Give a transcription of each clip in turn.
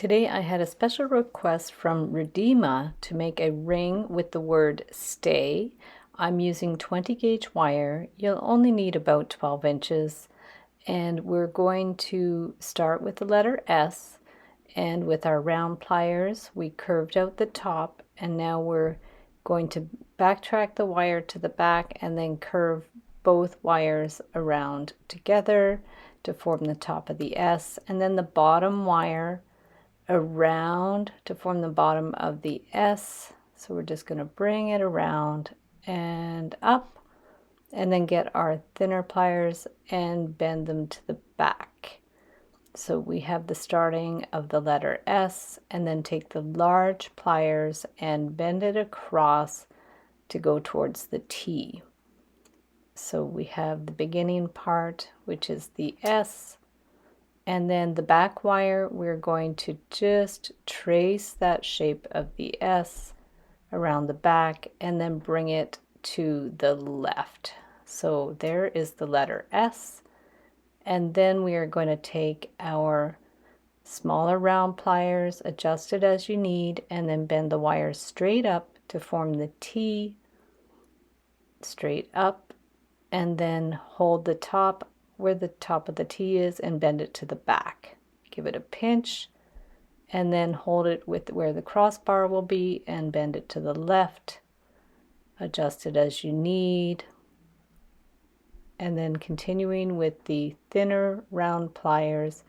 Today I had a special request from Redeema to make a ring with the word stay. I'm using 20 gauge wire. You'll only need about 12 inches. And we're going to start with the letter S. And with our round pliers, we curved out the top. And now we're going to backtrack the wire to the back and then curve both wires around together to form the top of the S. And then the bottom wire around to form the bottom of the S. So we're just going to bring it around and up, and then get our thinner pliers and bend them to the back. So we have the starting of the letter S, and then take the large pliers and bend it across to go towards the T. So we have the beginning part, which is the S, and then the back wire, we're going to just trace that shape of the S around the back and then bring it to the left. So there is the letter S. And then we are going to take our smaller round pliers, adjust it as you need, and then bend the wire straight up to form the T, straight up, and then hold the top where the top of the T is and bend it to the back. Give it a pinch and then hold it with where the crossbar will be and bend it to the left. Adjust it as you need. And then continuing with the thinner round pliers,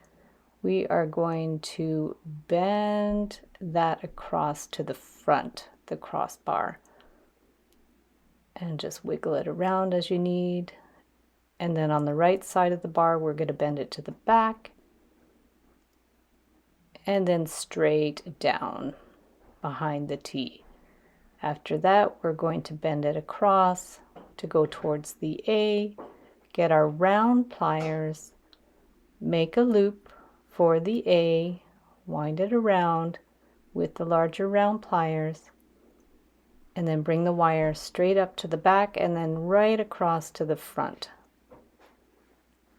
we are going to bend that across to the front, the crossbar, and just wiggle it around as you need. And then on the right side of the bar, we're going to bend it to the back and then straight down behind the T. After that, we're going to bend it across to go towards the A, get our round pliers, make a loop for the A, wind it around with the larger round pliers, and then bring the wire straight up to the back and then right across to the front.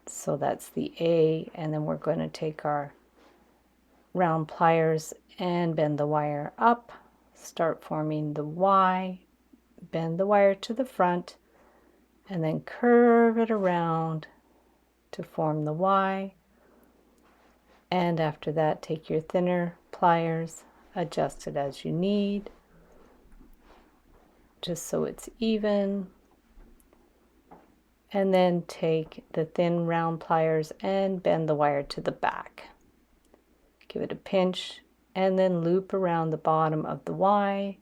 So that's the A, and then we're going to take our round pliers and bend the wire up, start forming the Y, bend the wire to the front, and then curve it around to form the Y. And after that, take your thinner pliers, adjust it as you need, just so it's even. And then take the thin round pliers and bend the wire to the back. Give it a pinch and then loop around the bottom of the Y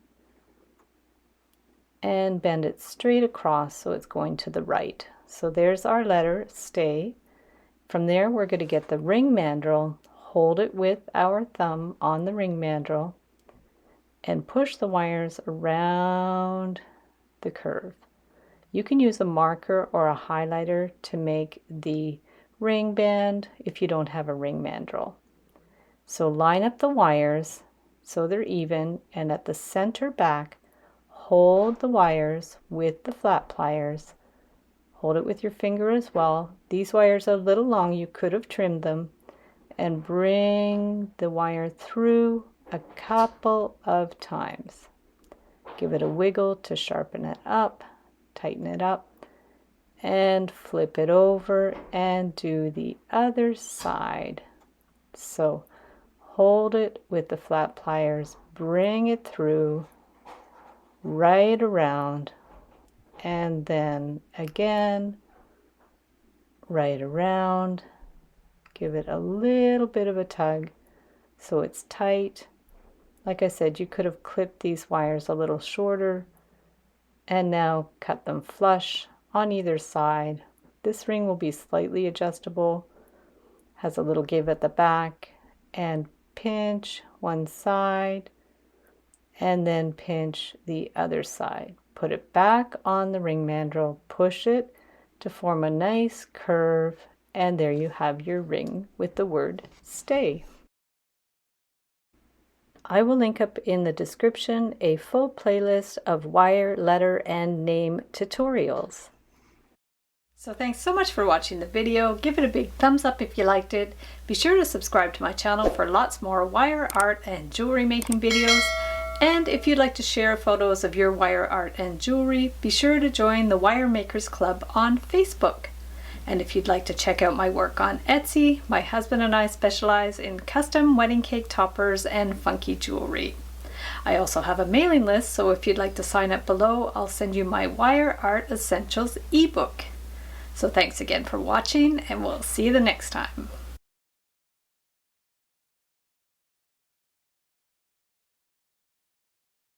and bend it straight across so it's going to the right. So there's our letter stay. From there, we're going to get the ring mandrel, hold it with our thumb on the ring mandrel, and push the wires around the curve. You can use a marker or a highlighter to make the ring band if you don't have a ring mandrel. So line up the wires so they're even, and at the center back, hold the wires with the flat pliers. Hold it with your finger as well. These wires are a little long, you could have trimmed them, and bring the wire through a couple of times. Give it a wiggle to sharpen it up. Tighten it up and flip it over and do the other side. So hold it with the flat pliers, bring it through, right around, and then again, right around. Give it a little bit of a tug so it's tight. Like I said, you could have clipped these wires a little shorter. And now cut them flush on either side. This ring will be slightly adjustable, has a little give at the back, and pinch one side, and then pinch the other side. Put it back on the ring mandrel, push it to form a nice curve, and there you have your ring with the word stay. I will link up in the description a full playlist of wire, letter, and name tutorials. So thanks so much for watching the video. Give it a big thumbs up if you liked it. Be sure to subscribe to my channel for lots more wire art and jewelry making videos. And if you'd like to share photos of your wire art and jewelry, be sure to join the Wire Makers Club on Facebook. And if you'd like to check out my work on Etsy, my husband and I specialize in custom wedding cake toppers and funky jewelry. I also have a mailing list, so if you'd like to sign up below, I'll send you my Wire Art Essentials ebook. So thanks again for watching, and we'll see you the next time.